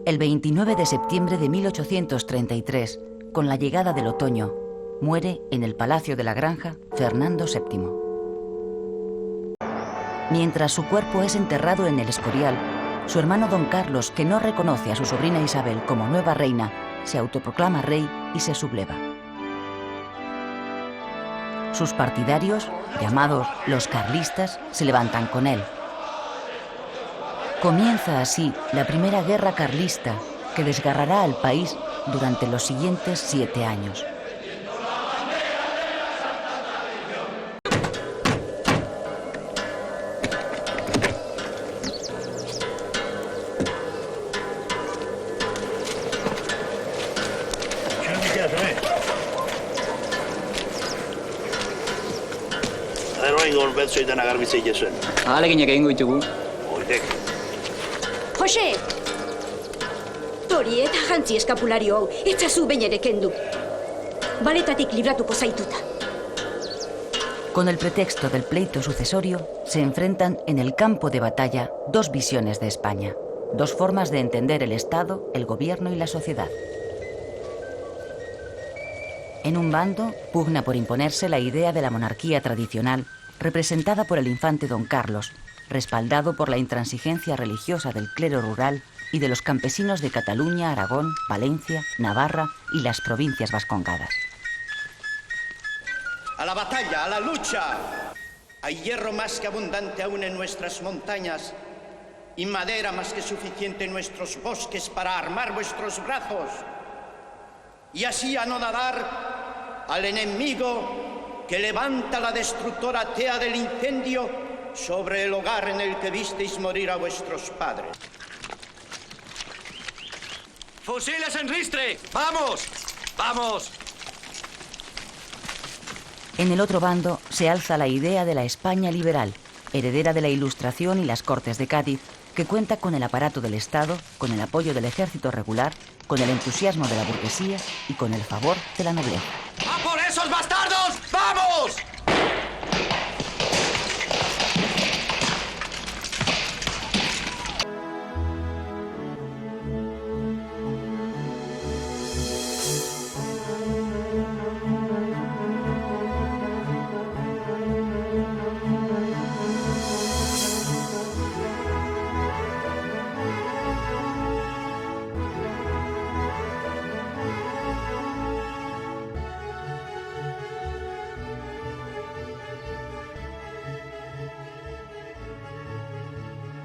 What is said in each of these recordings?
El 29 de septiembre de 1833, con la llegada del otoño, muere en el Palacio de la Granja Fernando VII. Mientras su cuerpo es enterrado en el Escorial, su hermano don Carlos, que no reconoce a su sobrina Isabel como nueva reina, se autoproclama rey y se subleva. Sus partidarios, llamados los carlistas, se levantan con él. Comienza así la primera guerra carlista que desgarrará al país durante los siguientes 7 años. Jose! Tori eta jantzi eskapulario hau, etzazu behin ere kendu. Baletatik libratuko zaituta. Con el pretexto del pleito sucesorio, se enfrentan en el campo de batalla dos visiones de España, dos formas de entender el Estado, el gobierno y la sociedad. En un bando, pugna por imponerse la idea de la monarquía tradicional, representada por el infante don Carlos, respaldado por la intransigencia religiosa del clero rural y de los campesinos de Cataluña, Aragón, Valencia, Navarra y las provincias vascongadas. ¡A la batalla, a la lucha! Hay hierro más que abundante aún en nuestras montañas y madera más que suficiente en nuestros bosques para armar vuestros brazos y así anodar al enemigo que levanta la destructora tea del incendio sobre el hogar en el que visteis morir a vuestros padres. ¡Fusiles en ristre! ¡Vamos! ¡Vamos! En el otro bando se alza la idea de la España liberal, heredera de la Ilustración y las Cortes de Cádiz, que cuenta con el aparato del Estado, con el apoyo del ejército regular, con el entusiasmo de la burguesía y con el favor de la nobleza. ¡A por esos bastardos! ¡Vamos!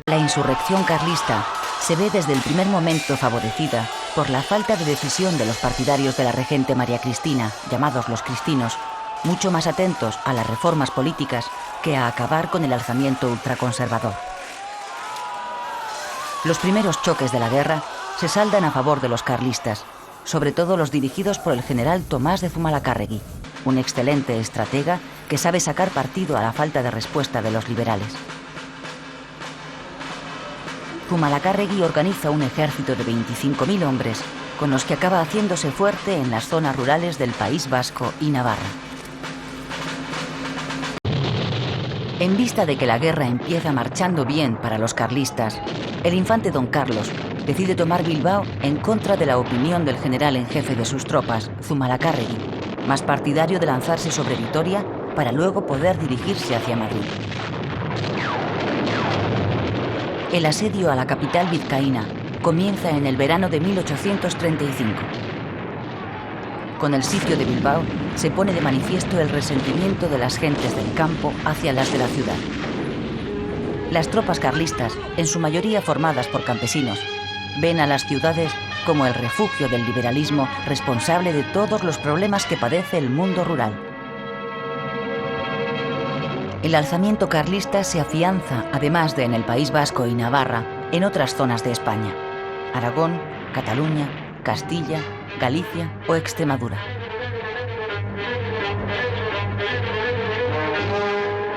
La insurrección carlista se ve desde el primer momento favorecida por la falta de decisión de los partidarios de la regente María Cristina, llamados los cristinos, mucho más atentos a las reformas políticas que a acabar con el alzamiento ultraconservador. Los primeros choques de la guerra se saldan a favor de los carlistas, sobre todo los dirigidos por el general Tomás de Zumalacárregui, un excelente estratega que sabe sacar partido a la falta de respuesta de los liberales. Zumalacárregui organiza un ejército de 25.000 hombres, con los que acaba haciéndose fuerte en las zonas rurales del País Vasco y Navarra. En vista de que la guerra empieza marchando bien para los carlistas, el infante don Carlos decide tomar Bilbao en contra de la opinión del general en jefe de sus tropas, Zumalacárregui, más partidario de lanzarse sobre Vitoria para luego poder dirigirse hacia Madrid. El asedio a la capital vizcaína comienza en el verano de 1835. Con el sitio de Bilbao se pone de manifiesto el resentimiento de las gentes del campo hacia las de la ciudad. Las tropas carlistas, en su mayoría formadas por campesinos, ven a las ciudades como el refugio del liberalismo responsable de todos los problemas que padece el mundo rural. El alzamiento carlista se afianza, además de en el País Vasco y Navarra, en otras zonas de España: Aragón, Cataluña, Castilla, Galicia o Extremadura.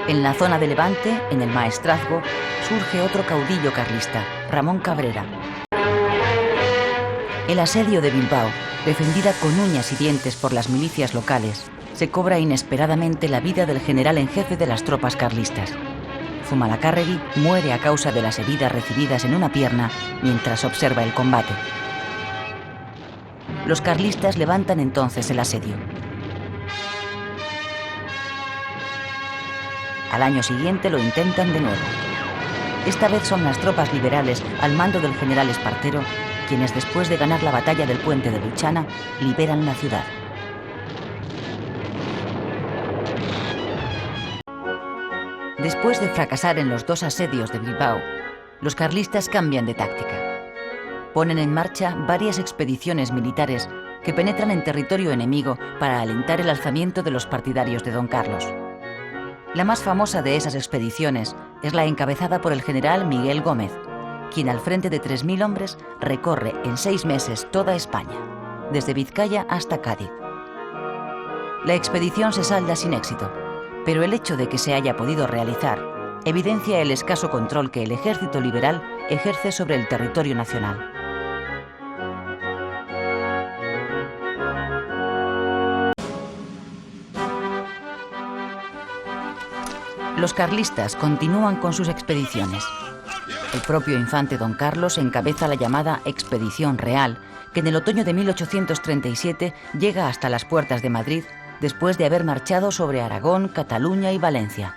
En la zona de Levante, en el Maestrazgo, surge otro caudillo carlista, Ramón Cabrera. El asedio de Bilbao, defendida con uñas y dientes por las milicias locales, se cobra inesperadamente la vida del general en jefe de las tropas carlistas. Zumalacárregui muere a causa de las heridas recibidas en una pierna mientras observa el combate. Los carlistas levantan entonces el asedio. Al año siguiente lo intentan de nuevo. Esta vez son las tropas liberales, al mando del general Espartero, quienes después de ganar la batalla del puente de Luchana, liberan la ciudad. Después de fracasar en los 2 asedios de Bilbao, los carlistas cambian de táctica. Ponen en marcha varias expediciones militares que penetran en territorio enemigo para alentar el alzamiento de los partidarios de Don Carlos. La más famosa de esas expediciones es la encabezada por el general Miguel Gómez, quien al frente de 3.000 hombres recorre en 6 meses toda España, desde Vizcaya hasta Cádiz. La expedición se salda sin éxito, pero el hecho de que se haya podido realizar evidencia el escaso control que el ejército liberal ejerce sobre el territorio nacional. Los carlistas continúan con sus expediciones. El propio infante Don Carlos encabeza la llamada Expedición Real, que en el otoño de 1837 llega hasta las puertas de Madrid después de haber marchado sobre Aragón, Cataluña y Valencia.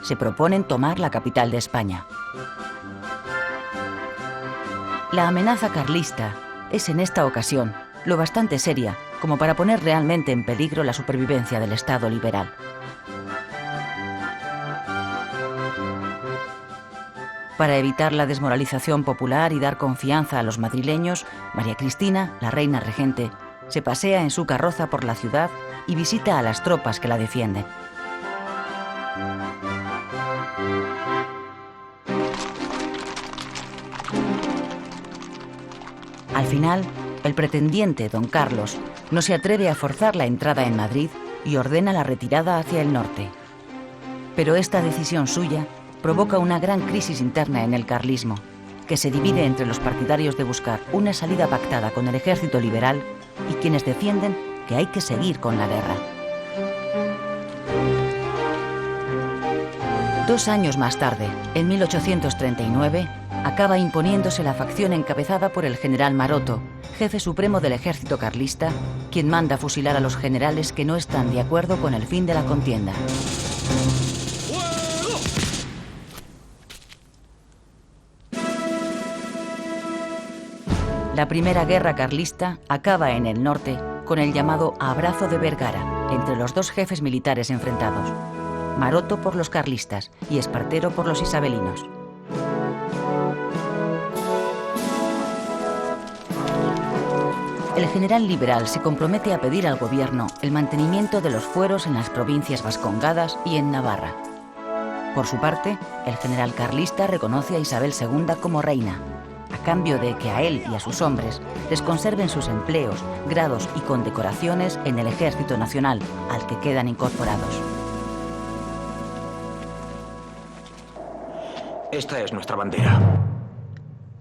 Se proponen tomar la capital de España. La amenaza carlista es en esta ocasión lo bastante seria como para poner realmente en peligro la supervivencia del Estado liberal. Para evitar la desmoralización popular y dar confianza a los madrileños, María Cristina, la reina regente, se pasea en su carroza por la ciudad y visita a las tropas que la defienden. Al final, el pretendiente, Don Carlos, no se atreve a forzar la entrada en Madrid y ordena la retirada hacia el norte. Pero esta decisión suya provoca una gran crisis interna en el carlismo, que se divide entre los partidarios de buscar una salida pactada con el ejército liberal y quienes defienden que hay que seguir con la guerra. 2 años más tarde, en 1839, acaba imponiéndose la facción encabezada por el general Maroto, jefe supremo del ejército carlista, quien manda fusilar a los generales que no están de acuerdo con el fin de la contienda. La primera guerra carlista acaba en el norte con el llamado Abrazo de Vergara entre los 2 jefes militares enfrentados, Maroto por los carlistas y Espartero por los isabelinos. El general liberal se compromete a pedir al gobierno el mantenimiento de los fueros en las provincias vascongadas y en Navarra. Por su parte, el general carlista reconoce a Isabel II como reina, a cambio de que a él y a sus hombres les conserven sus empleos, grados y condecoraciones en el Ejército Nacional, al que quedan incorporados. Esta es nuestra bandera.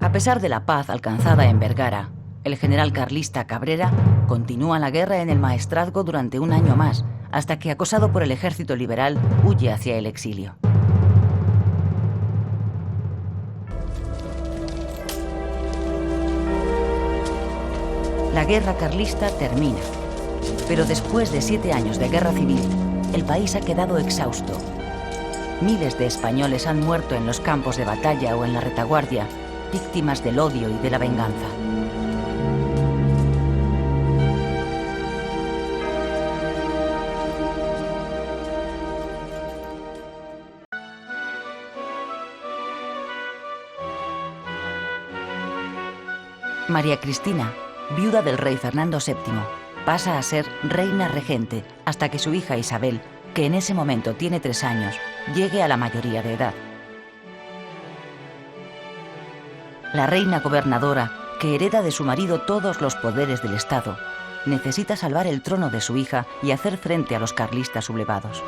A pesar de la paz alcanzada en Vergara, el general carlista Cabrera continúa la guerra en el Maestrazgo durante 1 año más, hasta que, acosado por el ejército liberal, huye hacia el exilio. La guerra carlista termina, pero después de 7 años de guerra civil, el país ha quedado exhausto. Miles de españoles han muerto en los campos de batalla o en la retaguardia, víctimas del odio y de la venganza. María Cristina, viuda del rey Fernando VII, pasa a ser reina regente hasta que su hija Isabel, que en ese momento tiene 3 años, llegue a la mayoría de edad. La reina gobernadora, que hereda de su marido todos los poderes del Estado, necesita salvar el trono de su hija y hacer frente a los carlistas sublevados.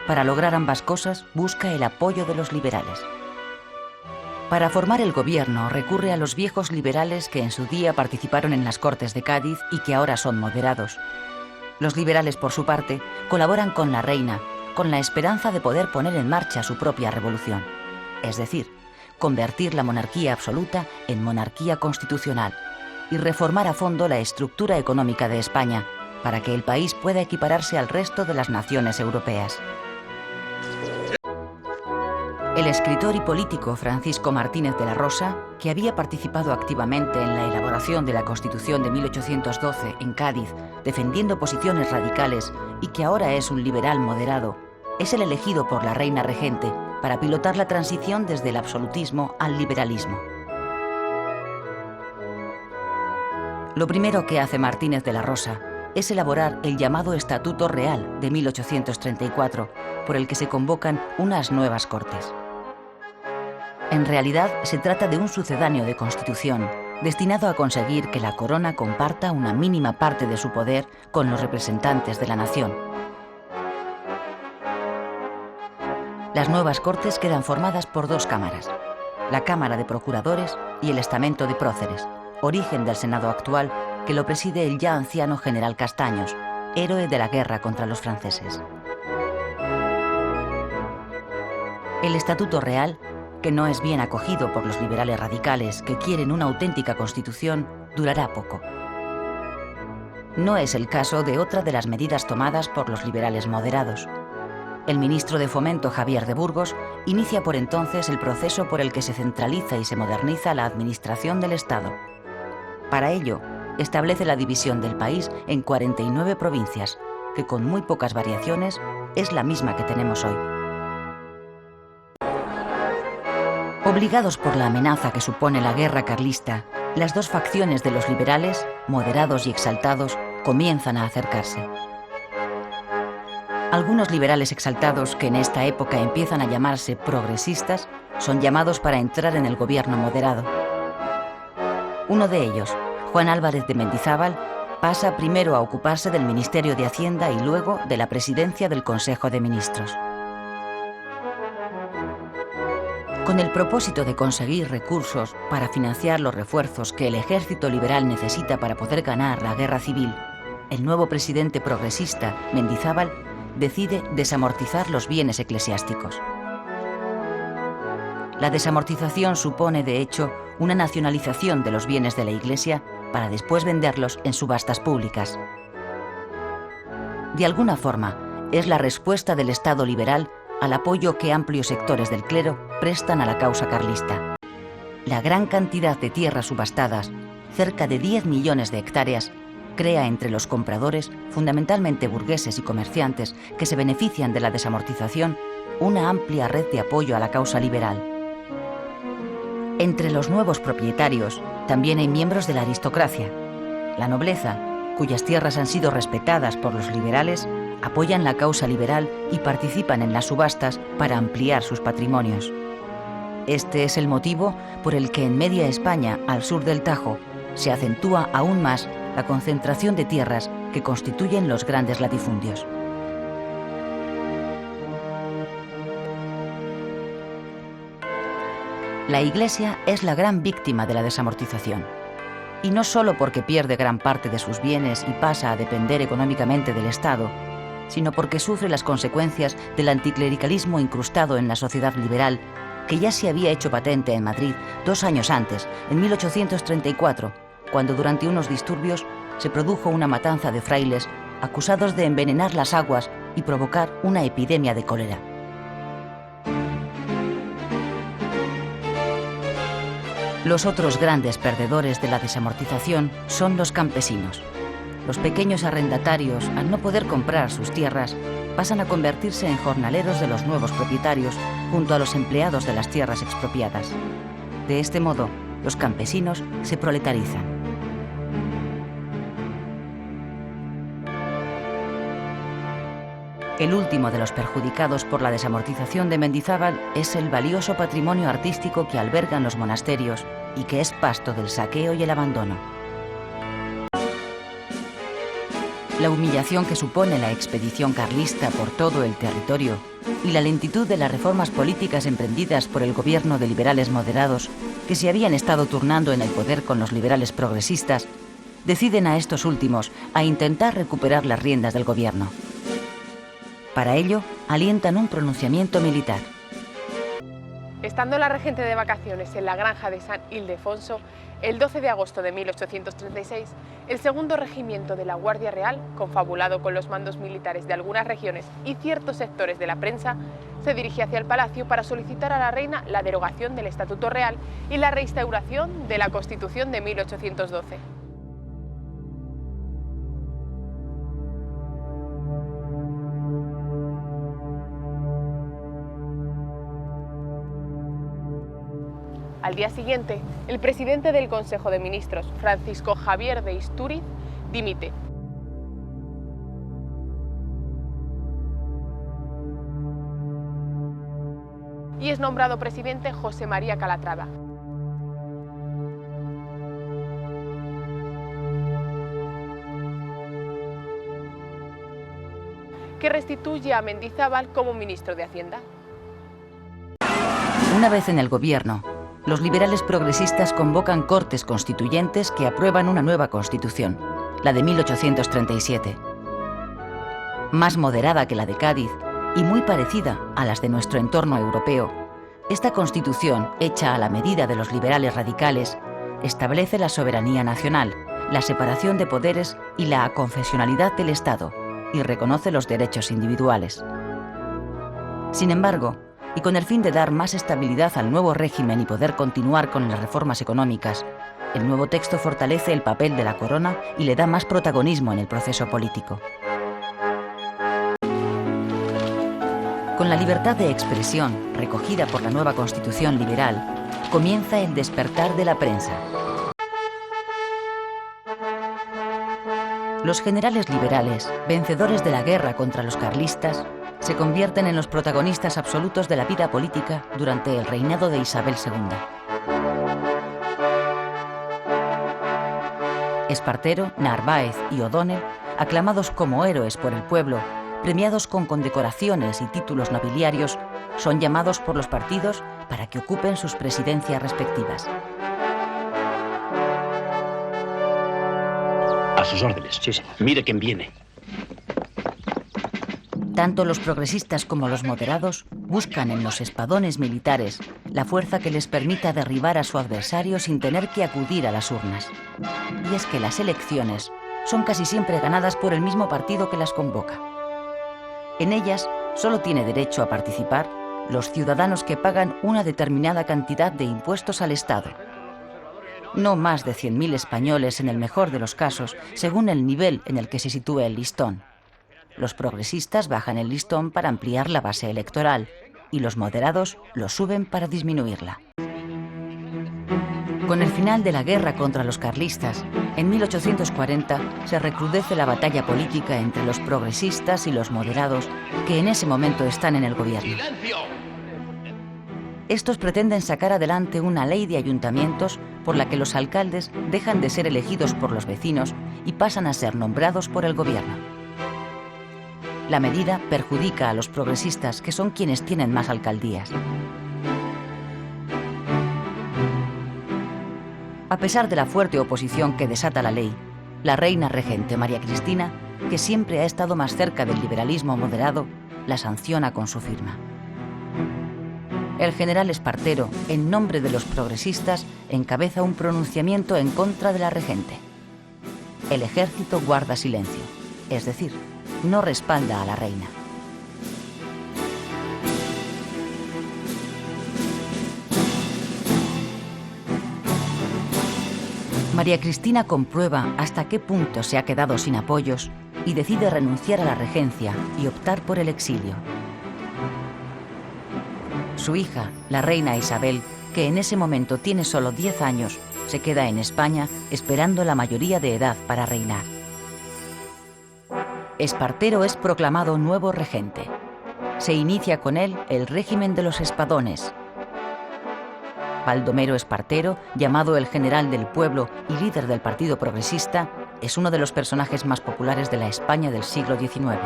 Para lograr ambas cosas, busca el apoyo de los liberales. Para formar el gobierno recurre a los viejos liberales que en su día participaron en las Cortes de Cádiz y que ahora son moderados. Los liberales, por su parte, colaboran con la reina, con la esperanza de poder poner en marcha su propia revolución, es decir, convertir la monarquía absoluta en monarquía constitucional y reformar a fondo la estructura económica de España para que el país pueda equipararse al resto de las naciones europeas. El escritor y político Francisco Martínez de la Rosa, que había participado activamente en la elaboración de la Constitución de 1812 en Cádiz, defendiendo posiciones radicales y que ahora es un liberal moderado, es el elegido por la reina regente para pilotar la transición desde el absolutismo al liberalismo. Lo primero que hace Martínez de la Rosa es elaborar el llamado Estatuto Real de 1834, por el que se convocan unas nuevas Cortes. En realidad, se trata de un sucedáneo de Constitución, destinado a conseguir que la corona comparta una mínima parte de su poder con los representantes de la nación. Las nuevas Cortes quedan formadas por dos cámaras, la Cámara de Procuradores y el Estamento de Próceres, origen del Senado actual, que lo preside el ya anciano general Castaños, héroe de la guerra contra los franceses. El Estatuto Real, que no es bien acogido por los liberales radicales que quieren una auténtica constitución, durará poco. No es el caso de otra de las medidas tomadas por los liberales moderados. El ministro de Fomento, Javier de Burgos, inicia por entonces el proceso por el que se centraliza y se moderniza la administración del Estado. Para ello, establece la división del país en 49 provincias, que con muy pocas variaciones es la misma que tenemos hoy. Obligados por la amenaza que supone la guerra carlista, las dos facciones de los liberales, moderados y exaltados, comienzan a acercarse. Algunos liberales exaltados, que en esta época empiezan a llamarse progresistas, son llamados para entrar en el gobierno moderado. Uno de ellos, Juan Álvarez de Mendizábal, pasa primero a ocuparse del Ministerio de Hacienda y luego de la presidencia del Consejo de Ministros. Con el propósito de conseguir recursos para financiar los refuerzos que el ejército liberal necesita para poder ganar la guerra civil, el nuevo presidente progresista, Mendizábal, decide desamortizar los bienes eclesiásticos. La desamortización supone, de hecho, una nacionalización de los bienes de la Iglesia para después venderlos en subastas públicas. De alguna forma, es la respuesta del Estado liberal al apoyo que amplios sectores del clero prestan a la causa carlista. La gran cantidad de tierras subastadas, cerca de 10 millones de hectáreas, crea entre los compradores, fundamentalmente burgueses y comerciantes que se benefician de la desamortización, una amplia red de apoyo a la causa liberal. Entre los nuevos propietarios también hay miembros de la aristocracia. La nobleza, cuyas tierras han sido respetadas por los liberales, apoyan la causa liberal y participan en las subastas para ampliar sus patrimonios. Este es el motivo por el que en media España, al sur del Tajo, se acentúa aún más la concentración de tierras que constituyen los grandes latifundios. La Iglesia es la gran víctima de la desamortización. Y no solo porque pierde gran parte de sus bienes y pasa a depender económicamente del Estado, sino porque sufre las consecuencias del anticlericalismo incrustado en la sociedad liberal, que ya se había hecho patente en Madrid 2 años antes, en 1834, cuando durante unos disturbios se produjo una matanza de frailes acusados de envenenar las aguas y provocar una epidemia de cólera. Los otros grandes perdedores de la desamortización son los campesinos. Los pequeños arrendatarios, al no poder comprar sus tierras, pasan a convertirse en jornaleros de los nuevos propietarios junto a los empleados de las tierras expropiadas. De este modo, los campesinos se proletarizan. El último de los perjudicados por la desamortización de Mendizábal es el valioso patrimonio artístico que albergan los monasterios y que es pasto del saqueo y el abandono. La humillación que supone la expedición carlista por todo el territorio y la lentitud de las reformas políticas emprendidas por el gobierno de liberales moderados que se habían estado turnando en el poder con los liberales progresistas, deciden a estos últimos a intentar recuperar las riendas del gobierno. Para ello, alientan un pronunciamiento militar. Estando la regente de vacaciones en la granja de San Ildefonso, el 12 de agosto de 1836, el segundo regimiento de la Guardia Real, confabulado con los mandos militares de algunas regiones y ciertos sectores de la prensa, se dirigía hacia el palacio para solicitar a la reina la derogación del Estatuto Real y la reinstauración de la Constitución de 1812. Al día siguiente, el presidente del Consejo de Ministros, Francisco Javier de Istúriz, dimite. Y es nombrado presidente José María Calatrava. Que restituye a Mendizábal como ministro de Hacienda. Una vez en el gobierno, los liberales progresistas convocan Cortes Constituyentes que aprueban una nueva Constitución, la de 1837. Más moderada que la de Cádiz y muy parecida a las de nuestro entorno europeo, esta Constitución, hecha a la medida de los liberales radicales, establece la soberanía nacional, la separación de poderes y la aconfesionalidad del Estado, y reconoce los derechos individuales. Sin embargo, y con el fin de dar más estabilidad al nuevo régimen y poder continuar con las reformas económicas, el nuevo texto fortalece el papel de la corona y le da más protagonismo en el proceso político. Con la libertad de expresión recogida por la nueva Constitución liberal, comienza el despertar de la prensa. Los generales liberales, vencedores de la guerra contra los carlistas, se convierten en los protagonistas absolutos de la vida política durante el reinado de Isabel II. Espartero, Narváez y O'Donnell, aclamados como héroes por el pueblo, premiados con condecoraciones y títulos nobiliarios, son llamados por los partidos para que ocupen sus presidencias respectivas. A sus órdenes. Sí, señor. Mire quién viene. Tanto los progresistas como los moderados buscan en los espadones militares la fuerza que les permita derribar a su adversario sin tener que acudir a las urnas. Y es que las elecciones son casi siempre ganadas por el mismo partido que las convoca. En ellas solo tiene derecho a participar los ciudadanos que pagan una determinada cantidad de impuestos al Estado. No más de 100.000 españoles en el mejor de los casos, según el nivel en el que se sitúe el listón. Los progresistas bajan el listón para ampliar la base electoral y los moderados lo suben para disminuirla. Con el final de la guerra contra los carlistas, en 1840 se recrudece la batalla política entre los progresistas y los moderados que en ese momento están en el gobierno. Estos pretenden sacar adelante una ley de ayuntamientos por la que los alcaldes dejan de ser elegidos por los vecinos y pasan a ser nombrados por el gobierno. La medida perjudica a los progresistas, que son quienes tienen más alcaldías. A pesar de la fuerte oposición que desata la ley, la reina regente María Cristina, que siempre ha estado más cerca del liberalismo moderado, la sanciona con su firma. El general Espartero, en nombre de los progresistas, encabeza un pronunciamiento en contra de la regente. El ejército guarda silencio, es decir, no respalda a la reina. María Cristina comprueba hasta qué punto se ha quedado sin apoyos y decide renunciar a la regencia y optar por el exilio. Su hija, la reina Isabel, que en ese momento tiene solo 10 años, se queda en España esperando la mayoría de edad para reinar. Espartero es proclamado nuevo regente. Se inicia con él el régimen de los espadones. Baldomero Espartero, llamado el general del pueblo y líder del Partido Progresista, es uno de los personajes más populares de la España del siglo XIX.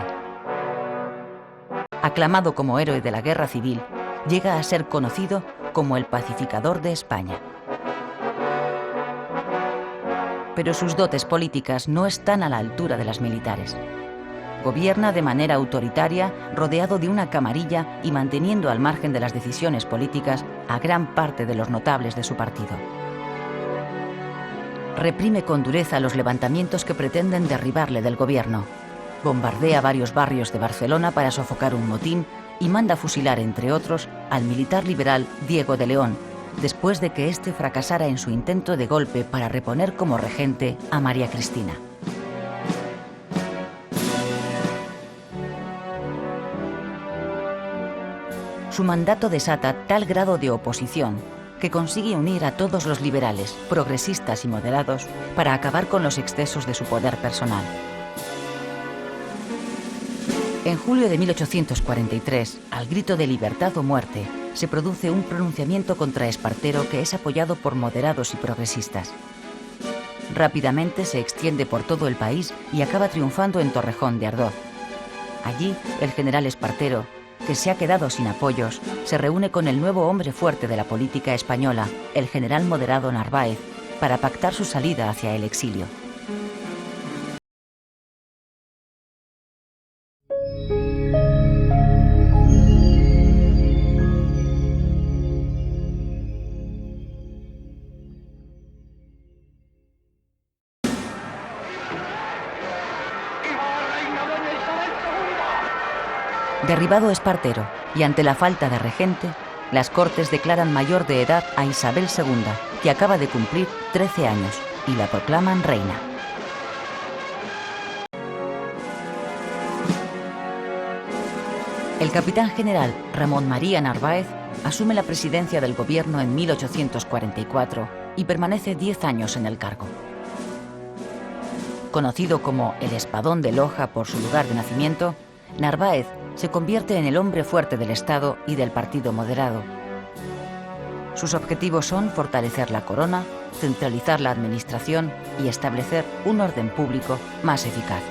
Aclamado como héroe de la Guerra Civil, llega a ser conocido como el pacificador de España. Pero sus dotes políticas no están a la altura de las militares. Gobierna de manera autoritaria, rodeado de una camarilla y manteniendo al margen de las decisiones políticas a gran parte de los notables de su partido. Reprime con dureza los levantamientos que pretenden derribarle del gobierno. Bombardea varios barrios de Barcelona para sofocar un motín y manda fusilar, entre otros, al militar liberal Diego de León, después de que éste fracasara en su intento de golpe para reponer como regente a María Cristina. Su mandato desata tal grado de oposición que consigue unir a todos los liberales, progresistas y moderados para acabar con los excesos de su poder personal. En julio de 1843, al grito de libertad o muerte, se produce un pronunciamiento contra Espartero que es apoyado por moderados y progresistas. Rápidamente se extiende por todo el país y acaba triunfando en Torrejón de Ardoz. Allí, el general Espartero, que se ha quedado sin apoyos, se reúne con el nuevo hombre fuerte de la política española, el general moderado Narváez, para pactar su salida hacia el exilio. Derribado Espartero y ante la falta de regente, las Cortes declaran mayor de edad a Isabel II, que acaba de cumplir 13 años, y la proclaman reina. El capitán general Ramón María Narváez asume la presidencia del gobierno en 1844 y permanece 10 años en el cargo. Conocido como el Espadón de Loja por su lugar de nacimiento, Narváez se convierte en el hombre fuerte del Estado y del Partido Moderado. Sus objetivos son fortalecer la corona, centralizar la administración y establecer un orden público más eficaz.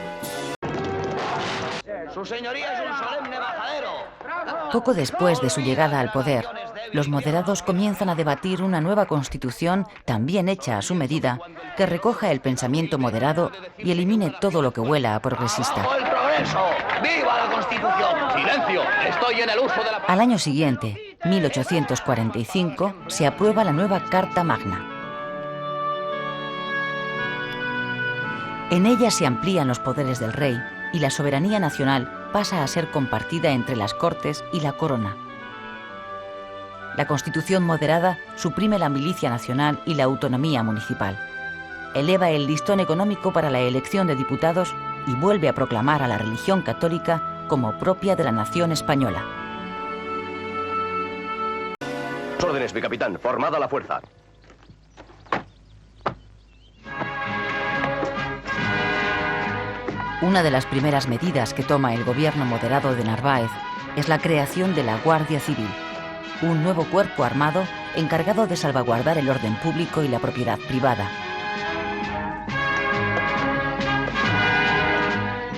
¡Su señoría es un solemne majadero! Poco después de su llegada al poder, los moderados comienzan a debatir una nueva constitución también hecha a su medida, que recoja el pensamiento moderado y elimine todo lo que huela a progresista. ¡Abajo el progreso! ¡Viva la Constitución! ¡Silencio! ¡Estoy en el uso de la... Al año siguiente, 1845, se aprueba la nueva Carta Magna. En ella se amplían los poderes del rey y la soberanía nacional pasa a ser compartida entre las Cortes y la Corona. La Constitución moderada suprime la milicia nacional y la autonomía municipal. Eleva el listón económico para la elección de diputados y vuelve a proclamar a la religión católica como propia de la nación española. Órdenes, mi capitán. Formada la fuerza. Una de las primeras medidas que toma el gobierno moderado de Narváez es la creación de la Guardia Civil, un nuevo cuerpo armado encargado de salvaguardar el orden público y la propiedad privada.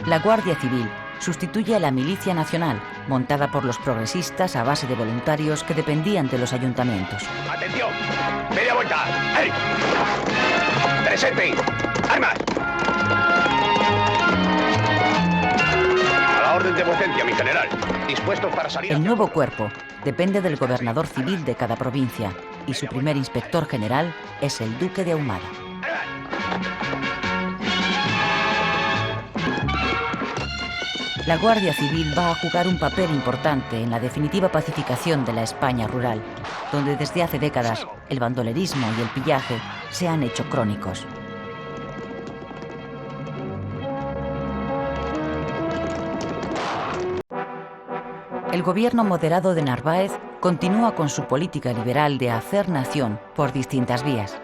La Guardia Civil sustituye a la Milicia Nacional, montada por los progresistas a base de voluntarios que dependían de los ayuntamientos. ¡Atención! ¡Media vuelta! ¡Ey! ¡Presente! ¡Armas! A la orden de vuecencia, mi general. Dispuestos para salir... El nuevo cuerpo depende del gobernador civil de cada provincia y su primer inspector general es el duque de Ahumada. La Guardia Civil va a jugar un papel importante en la definitiva pacificación de la España rural, donde desde hace décadas el bandolerismo y el pillaje se han hecho crónicos. El gobierno moderado de Narváez continúa con su política liberal de hacer nación por distintas vías,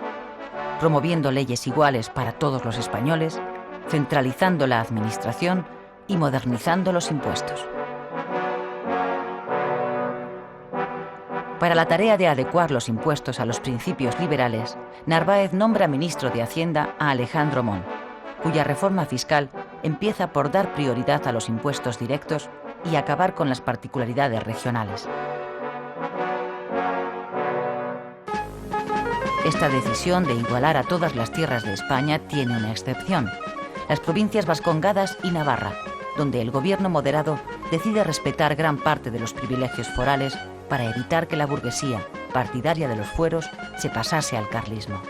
promoviendo leyes iguales para todos los españoles, centralizando la administración y modernizando los impuestos. Para la tarea de adecuar los impuestos a los principios liberales, Narváez nombra ministro de Hacienda a Alejandro Mon, cuya reforma fiscal empieza por dar prioridad a los impuestos directos y acabar con las particularidades regionales. Esta decisión de igualar a todas las tierras de España tiene una excepción: las provincias vascongadas y Navarra, donde el gobierno moderado decide respetar gran parte de los privilegios forales para evitar que la burguesía, partidaria de los fueros, se pasase al carlismo.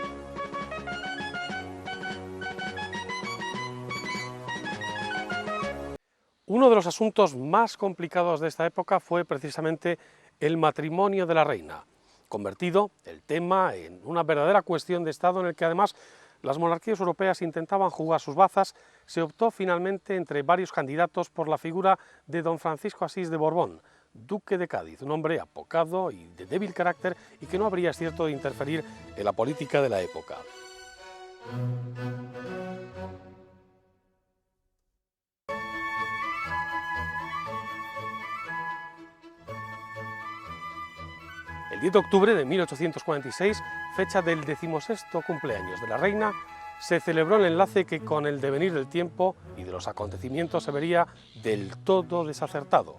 Uno de los asuntos más complicados de esta época fue precisamente el matrimonio de la reina, convertido el tema en una verdadera cuestión de Estado en el que además las monarquías europeas intentaban jugar sus bazas. Se optó finalmente entre varios candidatos por la figura de don Francisco Asís de Borbón, duque de Cádiz, un hombre apocado y de débil carácter y que no habría, es cierto, de interferir en la política de la época. El 10 de octubre de 1846, fecha del 16º cumpleaños de la reina, se celebró el enlace que con el devenir del tiempo y de los acontecimientos se vería del todo desacertado.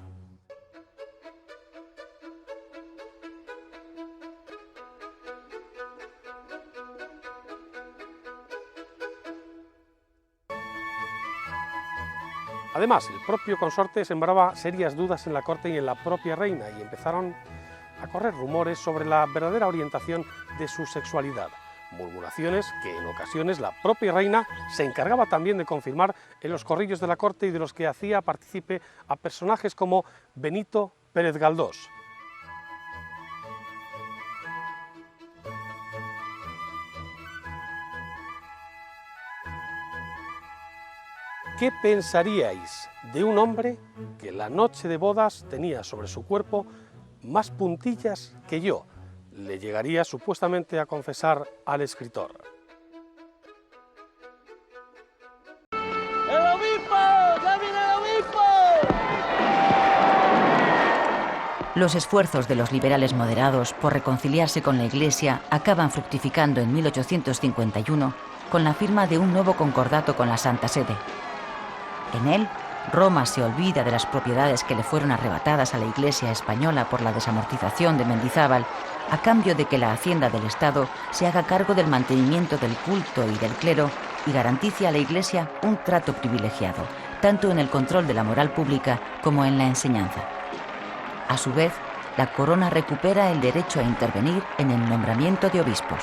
Además, el propio consorte sembraba serias dudas en la corte y en la propia reina, y empezaron a correr rumores sobre la verdadera orientación de su sexualidad, murmuraciones que en ocasiones la propia reina se encargaba también de confirmar en los corrillos de la corte y de los que hacía partícipe a personajes como Benito Pérez Galdós. ¿Qué pensaríais de un hombre que la noche de bodas tenía sobre su cuerpo más puntillas que yo? Le llegaría supuestamente a confesar al escritor. ¡El obispo! ¡Ya viene el obispo! Los esfuerzos de los liberales moderados por reconciliarse con la Iglesia acaban fructificando en 1851 con la firma de un nuevo concordato con la Santa Sede. En él, Roma se olvida de las propiedades que le fueron arrebatadas a la Iglesia española por la desamortización de Mendizábal, a cambio de que la Hacienda del Estado se haga cargo del mantenimiento del culto y del clero y garantice a la Iglesia un trato privilegiado, tanto en el control de la moral pública como en la enseñanza. A su vez, la corona recupera el derecho a intervenir en el nombramiento de obispos.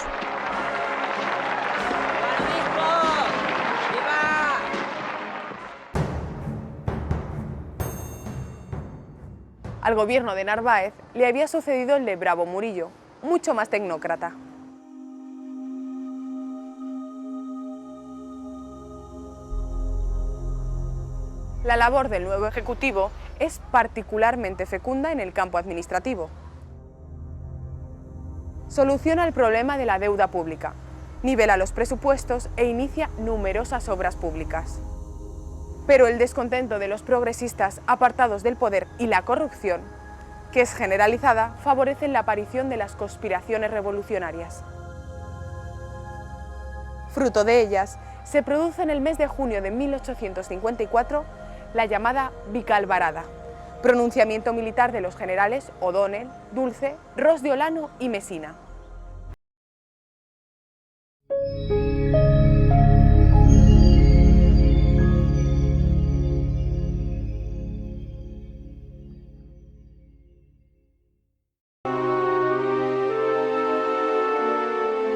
Al gobierno de Narváez le había sucedido el de Bravo Murillo, mucho más tecnócrata. La labor del nuevo ejecutivo es particularmente fecunda en el campo administrativo. Soluciona el problema de la deuda pública, nivela los presupuestos e inicia numerosas obras públicas. Pero el descontento de los progresistas apartados del poder y la corrupción, que es generalizada, favorecen la aparición de las conspiraciones revolucionarias. Fruto de ellas, se produce en el mes de junio de 1854 la llamada Vicalvarada, pronunciamiento militar de los generales O'Donnell, Dulce, Ros de Olano y Mesina.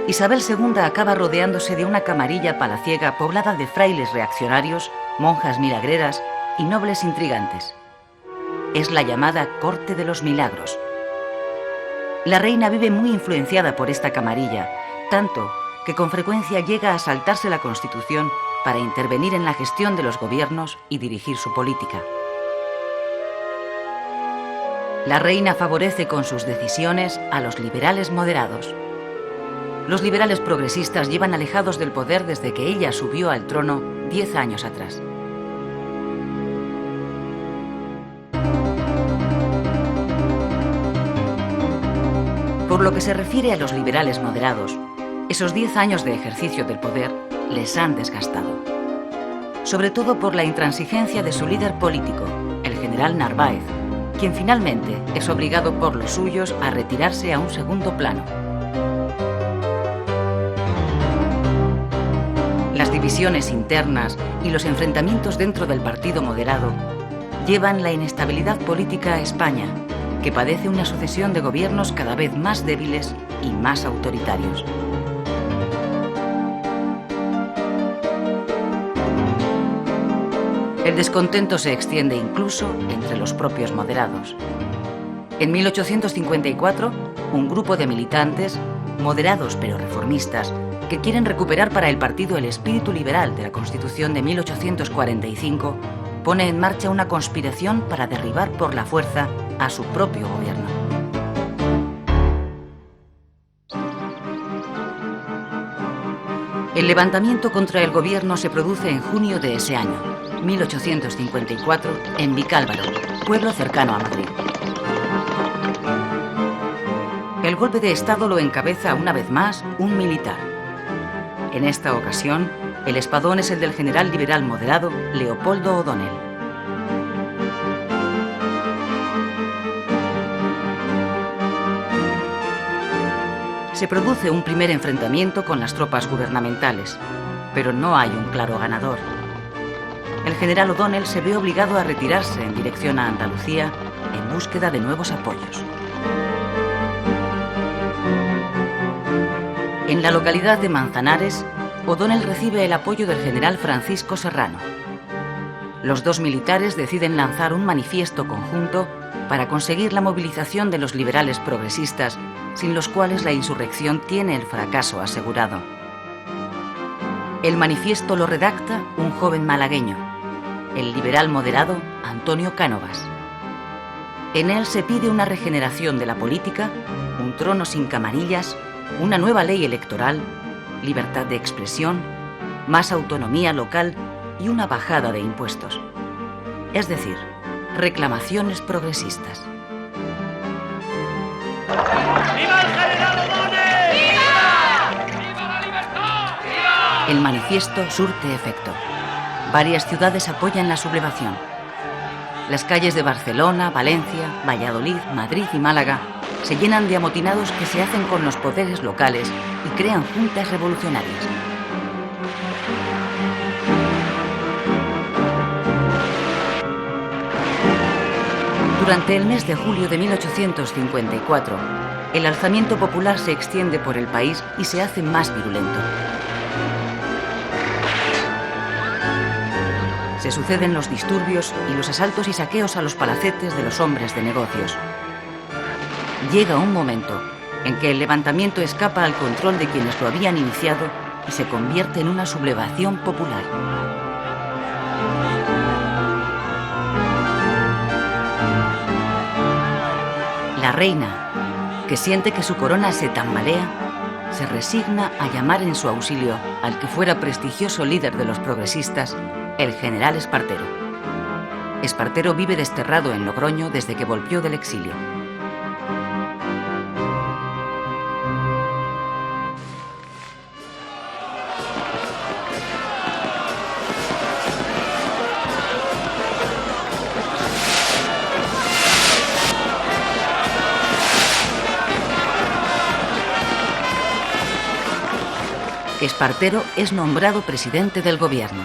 Isabel II acaba rodeándose de una camarilla palaciega poblada de frailes reaccionarios, monjas milagreras y nobles intrigantes. Es la llamada Corte de los Milagros. La reina vive muy influenciada por esta camarilla, tanto que con frecuencia llega a saltarse la Constitución para intervenir en la gestión de los gobiernos y dirigir su política. La reina favorece con sus decisiones a los liberales moderados. Los liberales progresistas llevan alejados del poder desde que ella subió al trono 10 años atrás. Por lo que se refiere a los liberales moderados, esos 10 años de ejercicio del poder les han desgastado. Sobre todo por la intransigencia de su líder político, el general Narváez, quien finalmente es obligado por los suyos a retirarse a un segundo plano. Las divisiones internas y los enfrentamientos dentro del partido moderado llevan la inestabilidad política a España, que padece una sucesión de gobiernos cada vez más débiles y más autoritarios. El descontento se extiende incluso entre los propios moderados. En 1854, un grupo de militantes, moderados pero reformistas, que quieren recuperar para el partido el espíritu liberal de la Constitución de 1845, pone en marcha una conspiración para derribar por la fuerza a su propio gobierno. El levantamiento contra el gobierno se produce en junio de ese año, 1854, en Vicálvaro, pueblo cercano a Madrid. El golpe de Estado lo encabeza una vez más un militar. En esta ocasión, el espadón es el del general liberal moderado Leopoldo O'Donnell. Se produce un primer enfrentamiento con las tropas gubernamentales, pero no hay un claro ganador. El general O'Donnell se ve obligado a retirarse en dirección a Andalucía en búsqueda de nuevos apoyos. En la localidad de Manzanares, O'Donnell recibe el apoyo del general Francisco Serrano. Los dos militares deciden lanzar un manifiesto conjunto para conseguir la movilización de los liberales progresistas, sin los cuales la insurrección tiene el fracaso asegurado. El manifiesto lo redacta un joven malagueño, el liberal moderado Antonio Cánovas. En él se pide una regeneración de la política, un trono sin camarillas, una nueva ley electoral, libertad de expresión, más autonomía local y una bajada de impuestos. Es decir, reclamaciones progresistas. ¡Viva el general O'Donnell! ¡Viva! ¡Viva la libertad! ¡Viva! El manifiesto surte efecto. Varias ciudades apoyan la sublevación. Las calles de Barcelona, Valencia, Valladolid, Madrid y Málaga se llenan de amotinados que se hacen con los poderes locales y crean juntas revolucionarias. Durante el mes de julio de 1854, el alzamiento popular se extiende por el país y se hace más virulento. Se suceden los disturbios y los asaltos y saqueos a los palacetes de los hombres de negocios. Llega un momento en que el levantamiento escapa al control de quienes lo habían iniciado y se convierte en una sublevación popular. La reina, que siente que su corona se tambalea, se resigna a llamar en su auxilio al que fuera prestigioso líder de los progresistas, el general Espartero. Espartero vive desterrado en Logroño desde que volvió del exilio. Espartero es nombrado presidente del gobierno.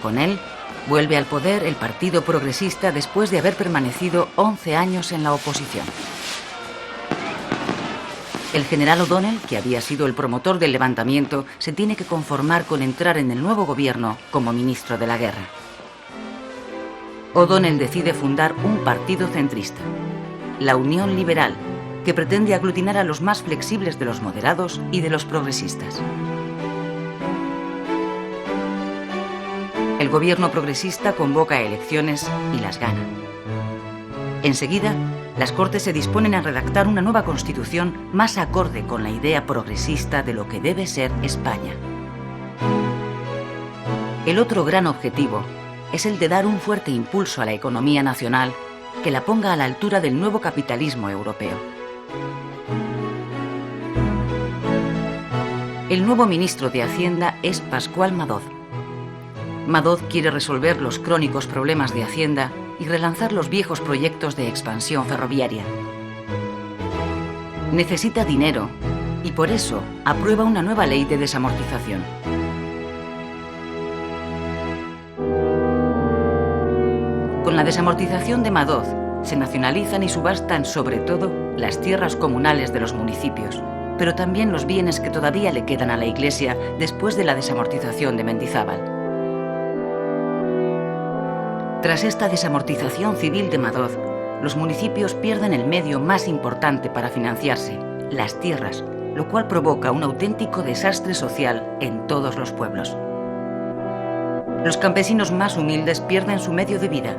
Con él, vuelve al poder el Partido Progresista después de haber permanecido 11 años en la oposición. El general O'Donnell, que había sido el promotor del levantamiento, se tiene que conformar con entrar en el nuevo gobierno como ministro de la guerra. O'Donnell decide fundar un partido centrista, la Unión Liberal, que pretende aglutinar a los más flexibles de los moderados y de los progresistas. El gobierno progresista convoca elecciones y las gana. Enseguida, las Cortes se disponen a redactar una nueva constitución más acorde con la idea progresista de lo que debe ser España. El otro gran objetivo es el de dar un fuerte impulso a la economía nacional que la ponga a la altura del nuevo capitalismo europeo. El nuevo ministro de Hacienda es Pascual Madoz. Madoz quiere resolver los crónicos problemas de Hacienda y relanzar los viejos proyectos de expansión ferroviaria. Necesita dinero y por eso aprueba una nueva ley de desamortización. la desamortización de Madoz, se nacionalizan y subastan sobre todo las tierras comunales de los municipios, pero también los bienes que todavía le quedan a la Iglesia después de la desamortización de Mendizábal. Tras esta desamortización civil de Madoz, los municipios pierden el medio más importante para financiarse, las tierras, lo cual provoca un auténtico desastre social en todos los pueblos. Los campesinos más humildes pierden su medio de vida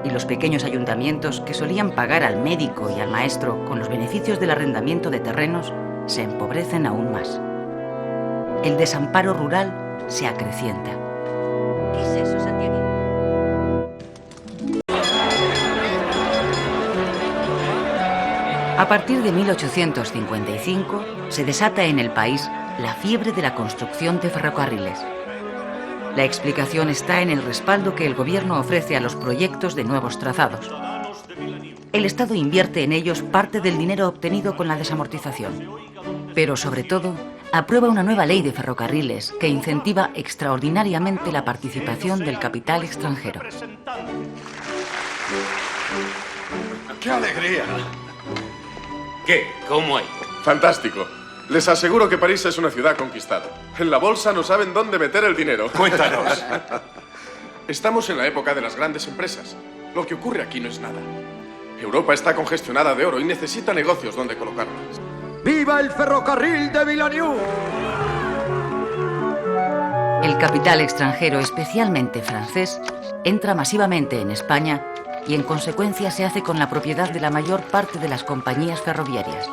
y los pequeños ayuntamientos que solían pagar al médico y al maestro con los beneficios del arrendamiento de terrenos se empobrecen aún más. El desamparo rural se acrecienta. ¿Qué es eso, Santiago? A partir de 1855 se desata en el país la fiebre de la construcción de ferrocarriles. La explicación está en el respaldo que el gobierno ofrece a los proyectos de nuevos trazados. El Estado invierte en ellos parte del dinero obtenido con la desamortización, pero sobre todo aprueba una nueva ley de ferrocarriles que incentiva extraordinariamente la participación del capital extranjero. ¡Qué alegría! ¿Qué? ¿Cómo hay? Fantástico. Les aseguro que París es una ciudad conquistada. En la bolsa no saben dónde meter el dinero. Cuéntanos. Estamos en la época de las grandes empresas. Lo que ocurre aquí no es nada. Europa está congestionada de oro y necesita negocios donde colocarlos. ¡Viva el ferrocarril de Villeneuve! El capital extranjero, especialmente francés, entra masivamente en España y en consecuencia se hace con la propiedad de la mayor parte de las compañías ferroviarias.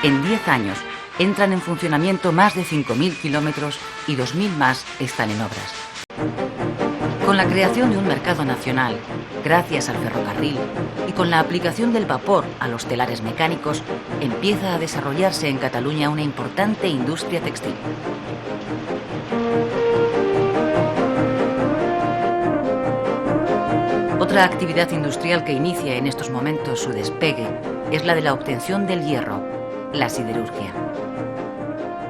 En 10 años entran en funcionamiento más de 5.000 kilómetros y 2.000 más están en obras. Con la creación de un mercado nacional, gracias al ferrocarril, y con la aplicación del vapor a los telares mecánicos, empieza a desarrollarse en Cataluña una importante industria textil. Otra actividad industrial que inicia en estos momentos su despegue es la de la obtención del hierro, la siderurgia.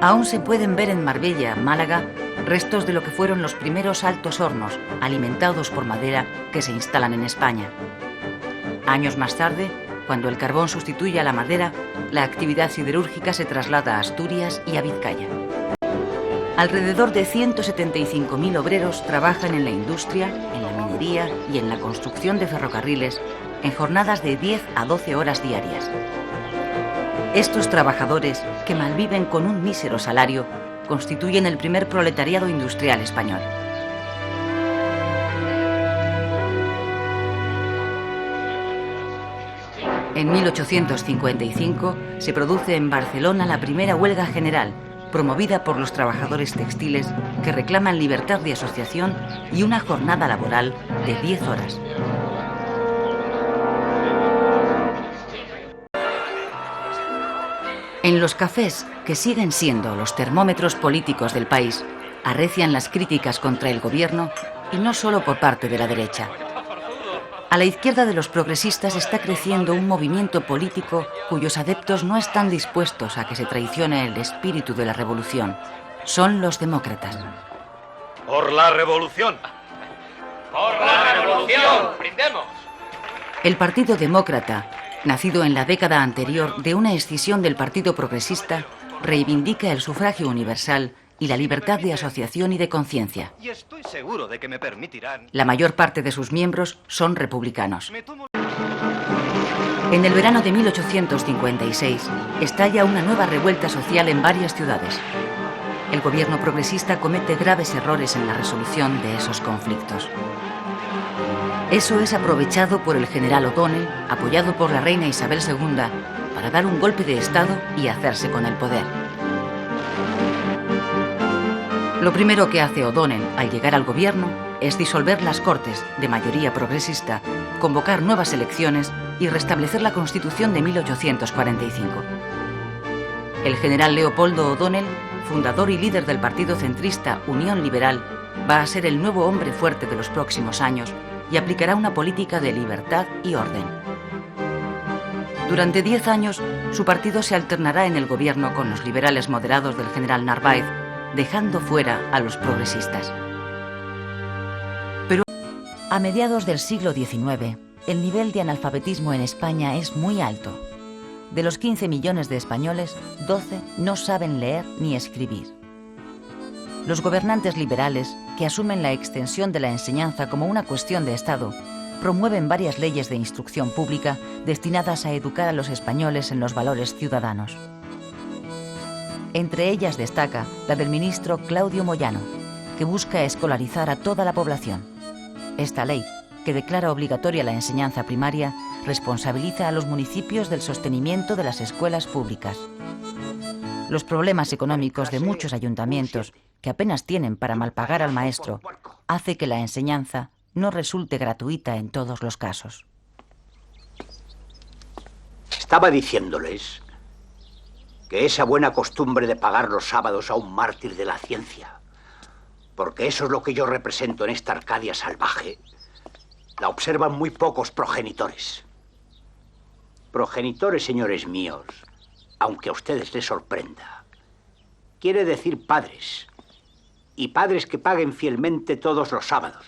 Aún se pueden ver en Marbella, Málaga, restos de lo que fueron los primeros altos hornos, alimentados por madera, que se instalan en España. Años más tarde, cuando el carbón sustituye a la madera, la actividad siderúrgica se traslada a Asturias y a Vizcaya. Alrededor de 175.000 obreros trabajan en la industria, en la minería y en la construcción de ferrocarriles en jornadas de 10 a 12 horas diarias. Estos trabajadores, que malviven con un mísero salario, constituyen el primer proletariado industrial español. En 1855 se produce en Barcelona la primera huelga general, promovida por los trabajadores textiles que reclaman libertad de asociación y una jornada laboral de 10 horas. En los cafés, que siguen siendo los termómetros políticos del país, arrecian las críticas contra el gobierno, y no solo por parte de la derecha. A la izquierda de los progresistas está creciendo un movimiento político cuyos adeptos no están dispuestos a que se traicione el espíritu de la revolución. Son los demócratas. ¡Por la revolución! ¡Por la revolución! ¡Brindemos! El Partido Demócrata, nacido en la década anterior de una escisión del Partido Progresista, reivindica el sufragio universal y la libertad de asociación y de conciencia. Y estoy seguro de que me permitirán. La mayor parte de sus miembros son republicanos. En el verano de 1856 estalla una nueva revuelta social en varias ciudades. El gobierno progresista comete graves errores en la resolución de esos conflictos. Eso es aprovechado por el general O'Donnell, apoyado por la reina Isabel II, para dar un golpe de Estado y hacerse con el poder. Lo primero que hace O'Donnell al llegar al gobierno es disolver las Cortes, de mayoría progresista, convocar nuevas elecciones y restablecer la Constitución de 1845. El general Leopoldo O'Donnell, fundador y líder del partido centrista Unión Liberal, va a ser el nuevo hombre fuerte de los próximos años y aplicará una política de libertad y orden. Durante 10 años, su partido se alternará en el gobierno con los liberales moderados del general Narváez, dejando fuera a los progresistas. Pero a mediados del siglo XIX, el nivel de analfabetismo en España es muy alto. De los 15 millones de españoles, 12 no saben leer ni escribir. Los gobernantes liberales, que asumen la extensión de la enseñanza como una cuestión de Estado, promueven varias leyes de instrucción pública destinadas a educar a los españoles en los valores ciudadanos. Entre ellas destaca la del ministro Claudio Moyano, que busca escolarizar a toda la población. Esta ley, que declara obligatoria la enseñanza primaria, responsabiliza a los municipios del sostenimiento de las escuelas públicas. Los problemas económicos de muchos ayuntamientos, que apenas tienen para malpagar al maestro, hace que la enseñanza no resulte gratuita en todos los casos. Estaba diciéndoles que esa buena costumbre de pagar los sábados a un mártir de la ciencia, porque eso es lo que yo represento en esta Arcadia salvaje, la observan muy pocos progenitores. Progenitores, señores míos, aunque a ustedes les sorprenda, quiere decir padres, y padres que paguen fielmente todos los sábados.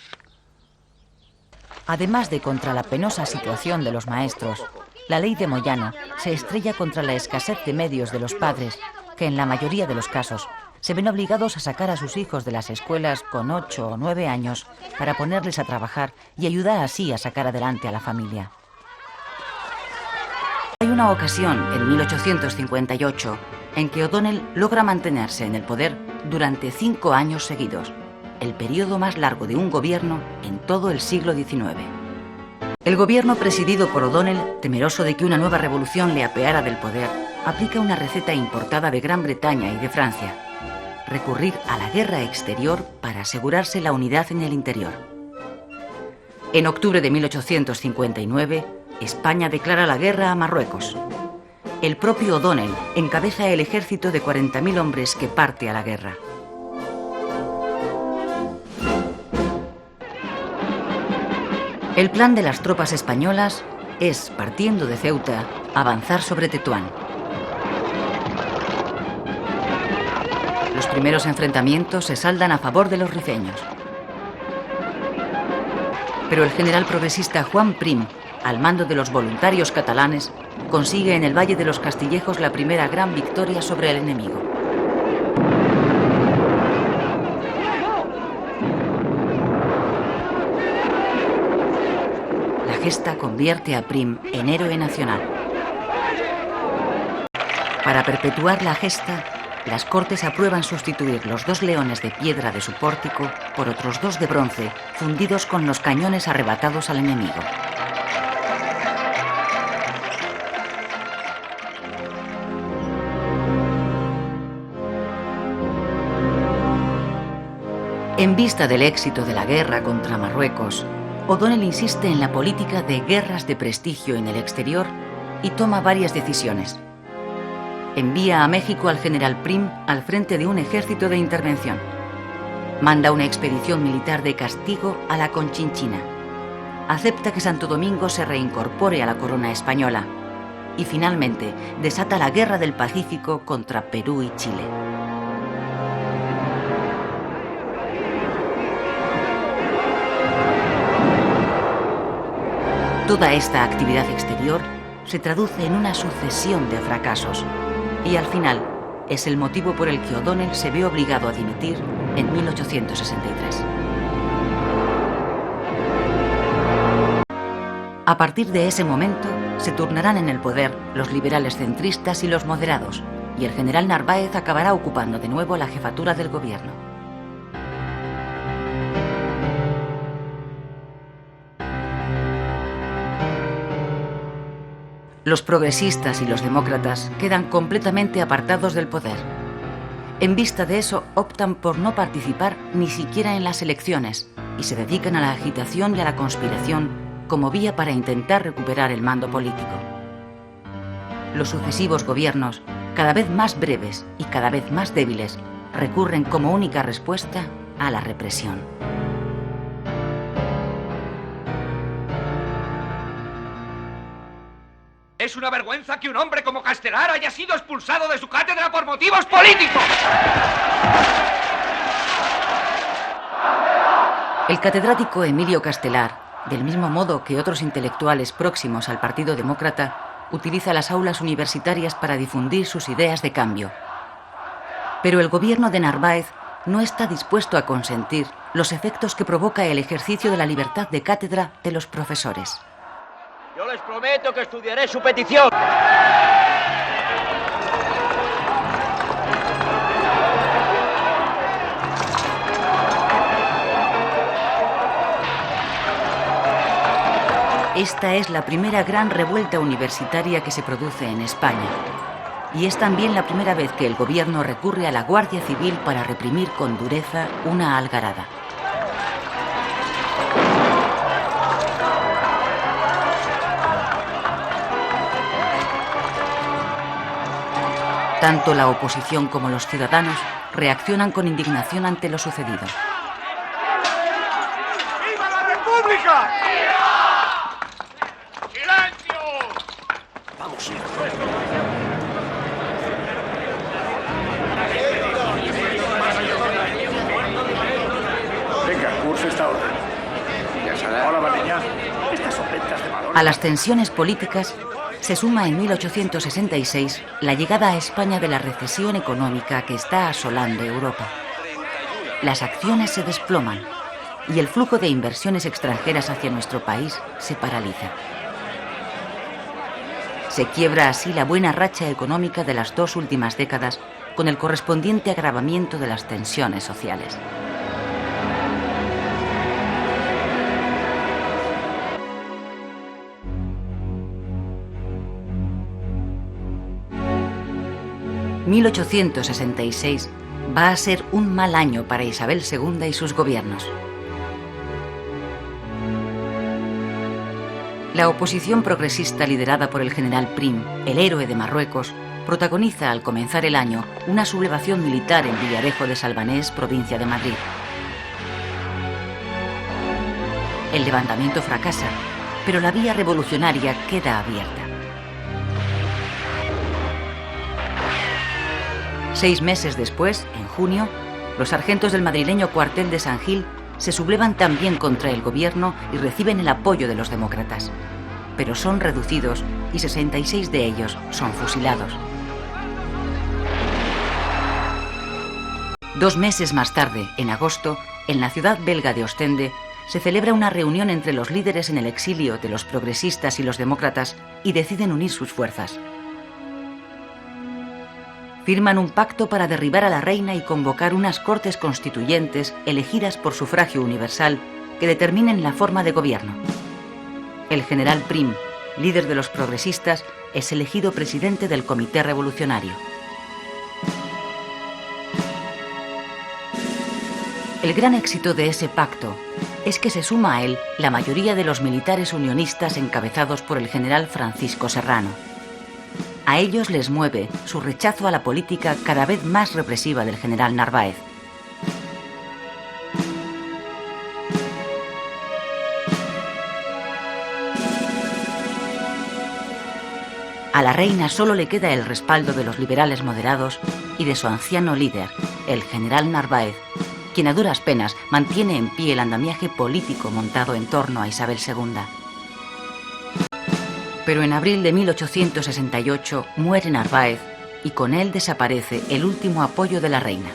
Además de contra la penosa situación de los maestros, la ley de Moyano se estrella contra la escasez de medios de los padres, que en la mayoría de los casos se ven obligados a sacar a sus hijos de las escuelas con 8 o 9 años para ponerles a trabajar y ayudar así a sacar adelante a la familia. Hay una ocasión, en 1858, en que O'Donnell logra mantenerse en el poder durante 5 años seguidos, el periodo más largo de un gobierno en todo el siglo XIX. El gobierno presidido por O'Donnell, temeroso de que una nueva revolución le apeara del poder, aplica una receta importada de Gran Bretaña y de Francia: recurrir a la guerra exterior para asegurarse la unidad en el interior. En octubre de 1859, España declara la guerra a Marruecos. El propio O'Donnell encabeza el ejército de 40.000 hombres que parte a la guerra. El plan de las tropas españolas es, partiendo de Ceuta, avanzar sobre Tetuán. Los primeros enfrentamientos se saldan a favor de los rifeños. Pero el general progresista Juan Prim, al mando de los voluntarios catalanes, consigue en el Valle de los Castillejos la primera gran victoria sobre el enemigo. La gesta convierte a Prim en héroe nacional. Para perpetuar la gesta, las Cortes aprueban sustituir los 2 leones de piedra de su pórtico por otros 2 de bronce, fundidos con los cañones arrebatados al enemigo. En vista del éxito de la guerra contra Marruecos, O'Donnell insiste en la política de guerras de prestigio en el exterior y toma varias decisiones. Envía a México al general Prim al frente de un ejército de intervención. Manda una expedición militar de castigo a la Conchinchina. Acepta que Santo Domingo se reincorpore a la corona española. Y finalmente desata la Guerra del Pacífico contra Perú y Chile. Toda esta actividad exterior se traduce en una sucesión de fracasos y al final es el motivo por el que O'Donnell se ve obligado a dimitir en 1863. A partir de ese momento se turnarán en el poder los liberales centristas y los moderados, y el general Narváez acabará ocupando de nuevo la jefatura del gobierno. Los progresistas y los demócratas quedan completamente apartados del poder. En vista de eso, optan por no participar ni siquiera en las elecciones y se dedican a la agitación y a la conspiración como vía para intentar recuperar el mando político. Los sucesivos gobiernos, cada vez más breves y cada vez más débiles, recurren como única respuesta a la represión. Es una vergüenza que un hombre como Castelar haya sido expulsado de su cátedra por motivos políticos. El catedrático Emilio Castelar, del mismo modo que otros intelectuales próximos al Partido Demócrata, utiliza las aulas universitarias para difundir sus ideas de cambio. Pero el gobierno de Narváez no está dispuesto a consentir los efectos que provoca el ejercicio de la libertad de cátedra de los profesores. Yo les prometo que estudiaré su petición. Esta es la primera gran revuelta universitaria que se produce en España. Y es también la primera vez que el gobierno recurre a la Guardia Civil para reprimir con dureza una algarada. Tanto la oposición como los ciudadanos reaccionan con indignación ante lo sucedido. ¡Viva la República! ¡Silencio! Vamos. Venga, curse esta orden. Hola, Mariña. Estas son ventas de valor. A las tensiones políticas se suma en 1866 la llegada a España de la recesión económica que está asolando Europa. Las acciones se desploman y el flujo de inversiones extranjeras hacia nuestro país se paraliza. Se quiebra así la buena racha económica de las 2 últimas décadas, con el correspondiente agravamiento de las tensiones sociales. ...1866 va a ser un mal año para Isabel II y sus gobiernos. La oposición progresista liderada por el general Prim, el héroe de Marruecos, protagoniza al comenzar el año una sublevación militar en Villarejo de Salvanés, provincia de Madrid. El levantamiento fracasa, pero la vía revolucionaria queda abierta. 6 meses después, en junio, los sargentos del madrileño cuartel de San Gil se sublevan también contra el gobierno y reciben el apoyo de los demócratas. Pero son reducidos y 66 de ellos son fusilados. 2 meses más tarde, en agosto, en la ciudad belga de Ostende, se celebra una reunión entre los líderes en el exilio de los progresistas y los demócratas y deciden unir sus fuerzas. Firman un pacto para derribar a la reina y convocar unas cortes constituyentes elegidas por sufragio universal que determinen la forma de gobierno. El general Prim, líder de los progresistas, es elegido presidente del Comité Revolucionario. El gran éxito de ese pacto es que se suma a él la mayoría de los militares unionistas encabezados por el general Francisco Serrano. A ellos les mueve su rechazo a la política cada vez más represiva del general Narváez. A la reina solo le queda el respaldo de los liberales moderados y de su anciano líder, el general Narváez, quien a duras penas mantiene en pie el andamiaje político montado en torno a Isabel II. Pero en abril de 1868 muere Narváez y con él desaparece el último apoyo de la reina.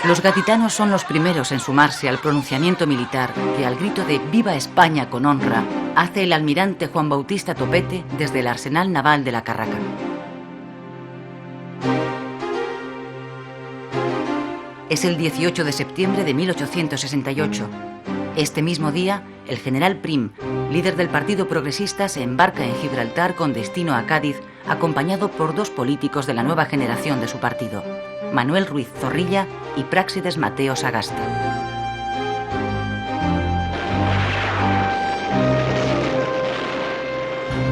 Los gaditanos son los primeros en sumarse al pronunciamiento militar que, al grito de «Viva España con honra», hace el almirante Juan Bautista Topete desde el arsenal naval de la Carraca. Es el 18 de septiembre de 1868. Este mismo día, el general Prim, líder del Partido Progresista, se embarca en Gibraltar con destino a Cádiz, acompañado por 2 políticos de la nueva generación de su partido, Manuel Ruiz Zorrilla y Práxides Mateo Sagasta.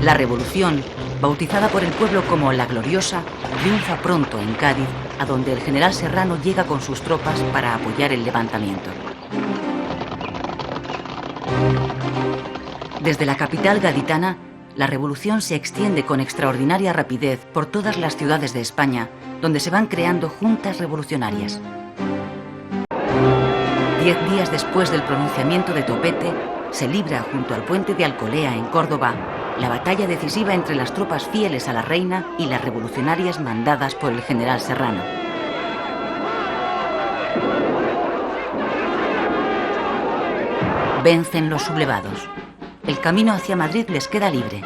La revolución, bautizada por el pueblo como La Gloriosa, triunfa pronto en Cádiz, a donde el general Serrano llega con sus tropas para apoyar el levantamiento. Desde la capital gaditana, la revolución se extiende con extraordinaria rapidez por todas las ciudades de España, donde se van creando juntas revolucionarias. 10 días después del pronunciamiento de Topete, se libra junto al puente de Alcolea, en Córdoba, la batalla decisiva entre las tropas fieles a la reina y las revolucionarias mandadas por el general Serrano. Vencen los sublevados. El camino hacia Madrid les queda libre.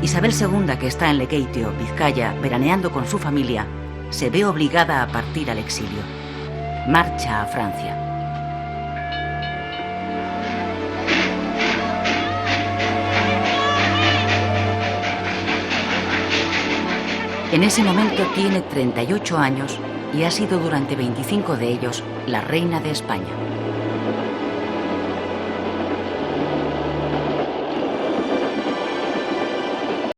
Isabel II, que está en Lekeitio, Vizcaya, veraneando con su familia, se ve obligada a partir al exilio. Marcha a Francia. En ese momento tiene 38 años y ha sido durante 25 de ellos la reina de España.